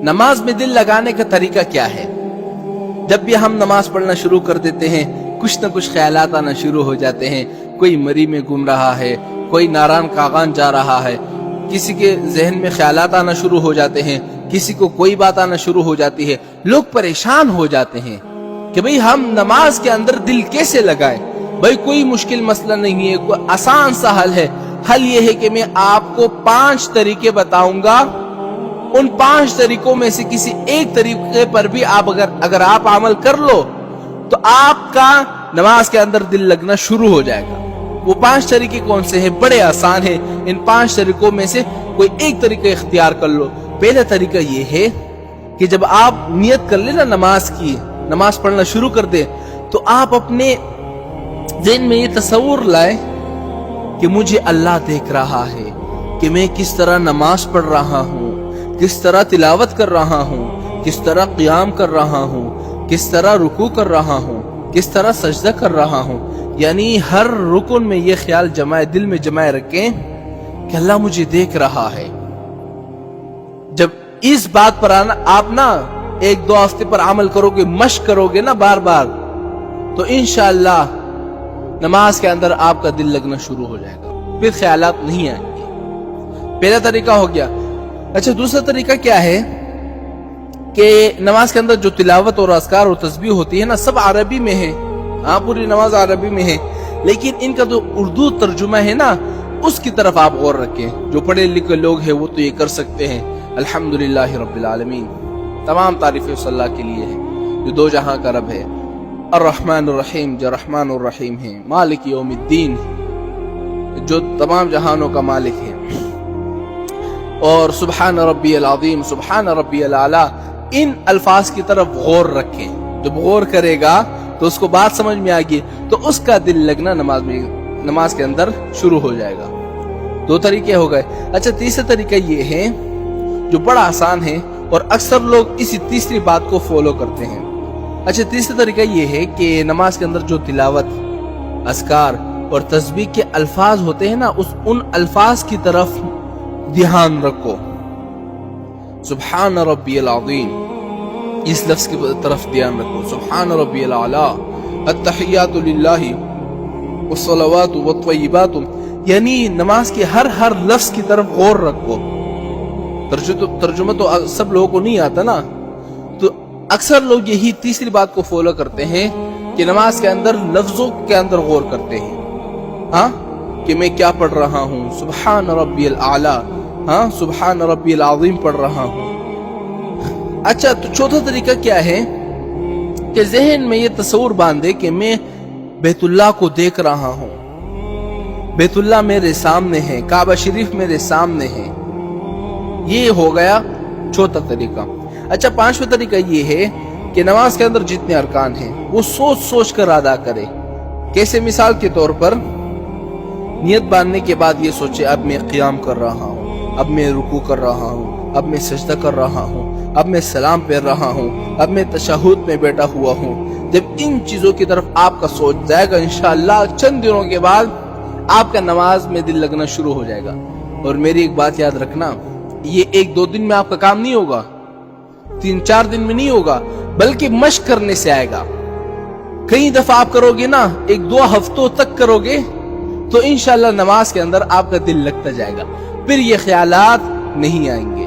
نماز میں دل لگانے کا طریقہ کیا ہے؟ جب بھی ہم نماز پڑھنا شروع کر دیتے ہیں کچھ نہ کچھ خیالات آنا شروع ہو جاتے ہیں. کوئی مری میں گم رہا ہے، کوئی ناران کاغان جا رہا ہے، کسی کے ذہن میں خیالات آنا شروع ہو جاتے ہیں، کسی کو کوئی بات آنا شروع ہو جاتی ہے. لوگ پریشان ہو جاتے ہیں کہ بھئی ہم نماز کے اندر دل کیسے لگائیں. بھئی کوئی مشکل مسئلہ نہیں ہے، کوئی آسان سا حل ہے. حل یہ ہے کہ میں آپ کو 5 طریقے بتاؤں گا. ان 5 طریقوں میں سے کسی ایک طریقے پر بھی اگر آپ عمل کر لو تو آپ کا نماز کے اندر دل لگنا شروع ہو جائے گا. وہ 5 طریقے کون سے ہیں؟ بڑے آسان ہیں. ان 5 طریقوں میں سے کوئی ایک طریقہ اختیار کر لو. پہلا طریقہ یہ ہے کہ جب آپ نیت کر لیں نا نماز کی، نماز پڑھنا شروع کر دیں، تو آپ اپنے ذہن میں یہ تصور لائیں کہ مجھے اللہ دیکھ رہا ہے کہ میں کس طرح نماز پڑھ رہا ہوں، کس طرح تلاوت کر رہا ہوں، کس طرح قیام کر رہا ہوں، کس طرح رکوع کر رہا ہوں، کس طرح سجدہ کر رہا ہوں. یعنی ہر رکن میں یہ خیال دل میں جمائے رکھیں کہ اللہ مجھے دیکھ رہا ہے. جب اس بات پر آپ نا 1-2 ہفتے پر عمل کرو گے، مشق کرو گے نا بار بار، تو انشاءاللہ نماز کے اندر آپ کا دل لگنا شروع ہو جائے گا، پھر خیالات نہیں آئیں گے. پہلا طریقہ ہو گیا. اچھا، دوسرا طریقہ کیا ہے کہ نماز کے اندر جو تلاوت اور اذکار اور تسبیح ہوتی ہے نا، سب عربی میں ہے. ہاں، پوری نماز عربی میں ہے، لیکن ان کا جو اردو ترجمہ ہے نا، اس کی طرف آپ غور رکھیں. جو پڑھے لکھے لوگ ہیں وہ تو یہ کر سکتے ہیں. الحمدللہ رب العالمین، تمام تعریفیں اس اللہ کے لیے ہے جو 2 جہاں کا رب ہے. الرحمن الرحیم، جو رحمان الرحیم ہے. مالک یوم الدین، جو تمام جہانوں کا مالک ہے. اور سبحان ربی العظیم، سبحان ربی الاعلی. ان الفاظ کی طرف غور رکھیں. جب غور کرے گا تو اس کو بات سمجھ میں آئے گی، تو اس کا دل لگنا نماز کے اندر شروع ہو جائے گا. 2 طریقے ہو گئے. اچھا، تیسرا طریقہ یہ ہے جو بڑا آسان ہے اور اکثر لوگ اسی تیسری بات کو فالو کرتے ہیں. اچھا، تیسرا طریقہ یہ ہے کہ نماز کے اندر جو تلاوت، اذکار اور تسبیح کے الفاظ ہوتے ہیں نا، ان الفاظ کی طرف دھیان رکھو. سبحان ربی العظیم، اس لفظ کی طرف دھیان رکھو. سبحان ربی الاعلی، التحیات للہ والصلوات والطیبات. یعنی نماز کے ہر لفظ کی طرف غور رکھو. ترجمہ تو سب لوگوں کو نہیں آتا نا، تو اکثر لوگ یہی تیسری بات کو فالو کرتے ہیں کہ نماز کے اندر لفظوں کے اندر غور کرتے ہیں. ہاں، کہ میں کیا پڑھ رہا ہوں، سبحان ربی الاعلی، ہاں سبحان ربی العظیم پڑھ رہا ہوں. اچھا، تو چوتھا طریقہ کیا ہے کہ ذہن میں یہ تصور باندھے کہ میں بیت اللہ کو دیکھ رہا ہوں، بیت اللہ میرے سامنے ہے، کعبہ شریف میرے سامنے ہے. یہ ہو گیا چوتھا طریقہ. اچھا، 5واں طریقہ یہ ہے کہ نماز کے اندر جتنے ارکان ہیں وہ سوچ کر ادا کرے. کیسے؟ مثال کے طور پر نیت باندھنے کے بعد یہ سوچے اب میں قیام کر رہا ہوں، اب میں رکوع کر رہا ہوں، اب میں سجدہ کر رہا ہوں، اب میں سلام پھیر رہا ہوں، اب میں تشہد میں بیٹھا ہوا ہوں. جب ان چیزوں کی طرف آپ کا سوچ جائے گا، انشاءاللہ چند دنوں کے بعد آپ کا نماز میں دل لگنا شروع ہو جائے گا. اور میری ایک بات یاد رکھنا، یہ 1-2 دن میں آپ کا کام نہیں ہوگا، 3-4 دن میں نہیں ہوگا، بلکہ مشق کرنے سے آئے گا. کئی دفعہ آپ کرو گے نا، 1-2 ہفتوں تک کرو گے تو انشاءاللہ نماز کے اندر آپ کا دل لگتا جائے گا، پھر یہ خیالات نہیں آئیں گے.